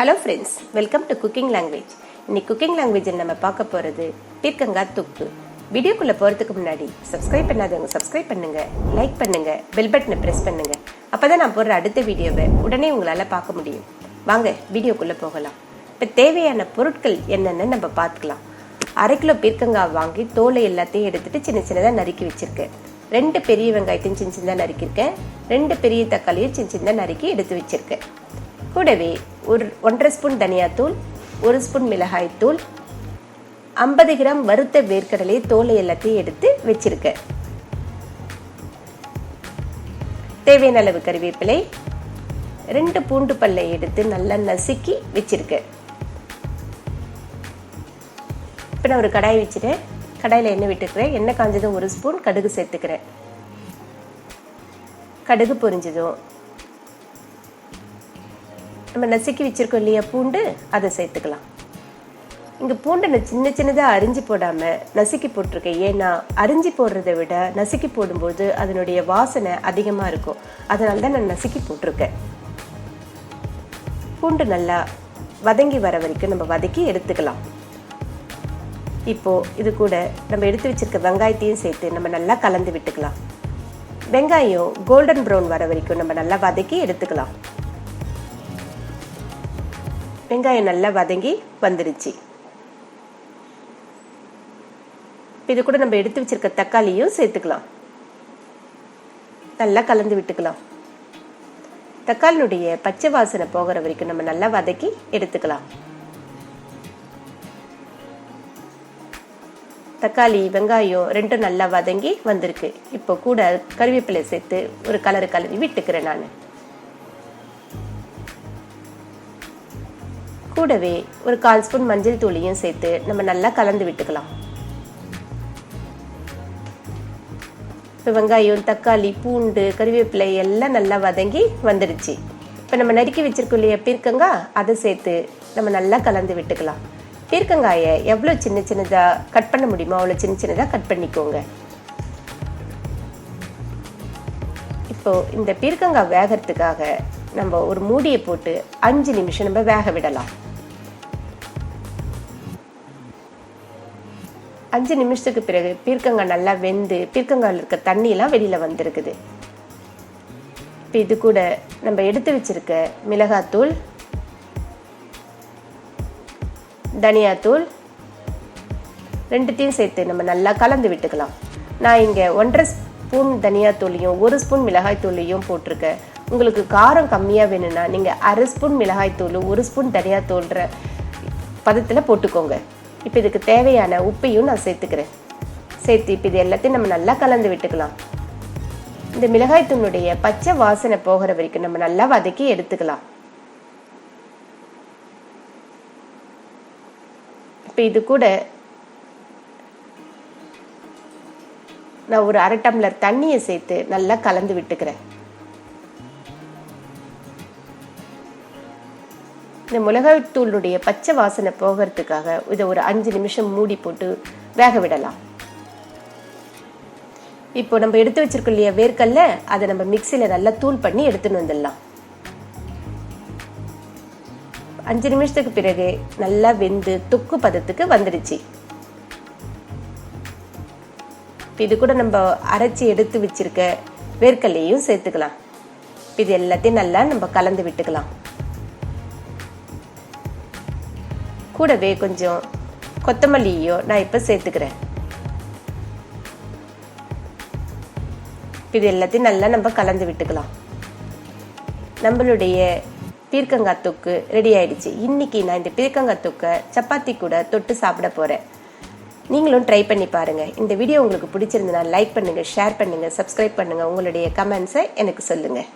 Hello friends, welcome to cooking language. இன்னைக்கு cooking language நம்ம பார்க்க போறது பீர்க்கங்காய் தொக்கு. வீடியோக்குள்ள போறதுக்கு முன்னாடி subscribe பண்ணாதவங்க subscribe பண்ணுங்க, லைக் பண்ணுங்க, பெல் பட்டனை பிரஸ் பண்ணுங்க. அப்பதான் நான் போடுற அடுத்த வீடியோவை உடனே உங்களால பார்க்க முடியும். வாங்க வீடியோக்குள்ள போகலாம். இப்ப தேவையான பொருட்கள் என்னன்னு நம்ம பார்க்கலாம். 1/2 கிலோ பீர்க்கங்காய் வாங்கி தோலை எல்லாத்தையும் எடுத்துட்டு சின்ன சின்னதா நறுக்கி வச்சிருக்கேன். 2 பெரிய வெங்காயத்தையும் சின்ன சின்னதா நறுக்கியிருக்கேன். 2 பெரிய தக்காளியும் சின்ன சின்னதா நறுக்கி எடுத்து வச்சிருக்கேன். கூடவே ஒரு 1.5 ஸ்பூன் தனியாத்தூள், 1 ஸ்பூன் மிளகாய் தூள், 50 கிராம் வறுத்த வேர்க்கடலை தோலை எல்லாத்தையும் எடுத்து வச்சிருக்கேன். தேவையான அளவு கறிவேப்பிலை, 2 பூண்டு பல்லை எடுத்து நல்லா நசுக்கி வச்சிருக்கேன். இப்போ நான் ஒரு கடாய் வச்சுட்டேன். கடாயில் எண்ணெய் விட்டுக்கிறேன். எண்ணெய் காஞ்சதும் 1 ஸ்பூன் கடுகு சேர்த்துக்கிறேன். கடுகு பொரிஞ்சதும் நம்ம நசுக்கி வச்சிருக்கோம் இல்லையா பூண்டு, அதை சேர்த்துக்கலாம். இங்கே பூண்டை நான் சின்ன சின்னதாக அரிஞ்சு போடாமல் நசுக்கி போட்டிருக்கேன். ஏன்னா அரிஞ்சு போடுறதை விட நசுக்கி போடும்போது அதனுடைய வாசனை அதிகமாக இருக்கும். அதனால தான் நான் நசுக்கி போட்டிருக்கேன். பூண்டு நல்லா வதங்கி வர வரைக்கும் நம்ம வதக்கி எடுத்துக்கலாம். இப்போது இது கூட நம்ம எடுத்து வச்சிருக்க வெங்காயத்தையும் சேர்த்து நம்ம நல்லா கலந்து விட்டுக்கலாம். வெங்காயம் கோல்டன் ப்ரௌன் வர வரைக்கும் நம்ம நல்லா வதக்கி எடுத்துக்கலாம். வெங்காயம் நல்லா வதங்கி வந்துருச்சு. இது கூட நம்ம எடுத்து வச்சிருக்க தக்காளியும் சேர்த்துக்கலாம். நல்லா கலந்து விட்டுக்கலாம். தக்காளியுடைய பச்சை வாசனை போகிற வரைக்கும் நம்ம நல்லா வதக்கி எடுத்துக்கலாம். தக்காளி வெங்காயம் 2 நல்லா வதங்கி வந்திருக்கு. இப்போ கூட கறிவேப்பிலை சேர்த்து ஒரு கலரி விட்டுக்கிறேன். நான் கூடவே ஒரு 1/4 ஸ்பூன் மஞ்சள் தூளையும் சேர்த்து நம்ம நல்லா கலந்து விட்டுக்கலாம். இப்போ வெங்காயம், தக்காளி, பூண்டு, கறிவேப்பிலை எல்லாம் நல்லா வதங்கி வந்துடுச்சு. இப்போ நம்ம நறுக்கி வச்சிருக்கோம் இல்லையா பீர்க்கங்காய், அதை சேர்த்து நம்ம நல்லா கலந்து விட்டுக்கலாம். பீர்க்கங்காயை எவ்வளோ சின்ன சின்னதாக கட் பண்ண முடியுமோ அவ்வளோ சின்ன சின்னதாக கட் பண்ணிக்கோங்க. இப்போ இந்த பீர்க்கங்காய் வேகிறதுக்காக நம்ம ஒரு மூடியை போட்டு 5 நிமிஷம் நம்ம வேக விடலாம். 5 நிமிஷத்துக்கு பிறகு பீர்க்கங்காய் நல்லா வெந்து பீர்க்கங்காயில் இருக்க தண்ணியெல்லாம் வெளியில் வந்திருக்குது. இப்போ இது கூட நம்ம எடுத்து வச்சிருக்க மிளகாத்தூள், தனியாத்தூள் 2த்தையும் சேர்த்து நம்ம நல்லா கலந்து விட்டுக்கலாம். நான் இங்கே 1.5 ஸ்பூன் தனியாத்தூளையும் 1 ஸ்பூன் மிளகாய் தூளையும் போட்டிருக்கேன். உங்களுக்கு காரம் கம்மியாக வேணும்னா நீங்கள் 1/2 ஸ்பூன் மிளகாய் தூள் 1 ஸ்பூன் தனியாத்தூள்ன்ற பதத்தில் போட்டுக்கோங்க. இப்போ இதுக்கு தேவையான உப்பையும் நான் சேர்த்துக்கிறேன். சேர்த்து இப்போ இது எல்லாத்தையும் நம்ம நல்லா கலந்து விட்டுக்கலாம். இந்த மிளகாய் தூளுடைய பச்சை வாசனை போகிற வரைக்கும் நம்ம நல்லா வதக்கி எடுத்துக்கலாம். இப்போ இது கூட நான் ஒரு 1/2 டம்ளர் தண்ணியை சேர்த்து நல்லா கலந்து விட்டுக்கிறேன். இந்த மிளகாய் தூளுடைய பச்சை வாசனை போகிறதுக்காக இதை ஒரு 5 நிமிஷம் மூடி போட்டு வேக விடலாம். இப்போ நம்ம எடுத்து வச்சிருக்கோம் இல்லையா வேர்க்கல்ல, அதை நம்ம மிக்சியில் நல்லா தூள் பண்ணி எடுத்துன்னு வந்துடலாம். 5 நிமிஷத்துக்கு பிறகு நல்லா வெந்து தொக்கு பதத்துக்கு வந்துடுச்சு. இது கூட நம்ம அரைச்சி எடுத்து வச்சிருக்க வேர்க்கல்லையும் சேர்த்துக்கலாம். இது எல்லாத்தையும் நல்லா நம்ம கலந்து விட்டுக்கலாம். கூடவே கொஞ்சம் கொத்தமல்லியோ நான் இப்போ சேர்த்துக்கிறேன். இது எல்லாத்தையும் நல்லா நம்ம கலந்து விட்டுக்கலாம். நம்மளுடைய பீர்க்கங்காய் தொக்கு ரெடி ஆயிடுச்சு. இன்னைக்கு நான் இந்த பீர்க்கங்காய் தொக்கை சப்பாத்தி கூட தொட்டு சாப்பிட போகிறேன். நீங்களும் ட்ரை பண்ணி பாருங்கள். இந்த வீடியோ உங்களுக்கு பிடிச்சிருந்தனா லைக் பண்ணுங்கள், ஷேர் பண்ணுங்கள், சப்ஸ்கிரைப் பண்ணுங்கள். உங்களுடைய கமெண்ட்ஸை எனக்கு சொல்லுங்கள்.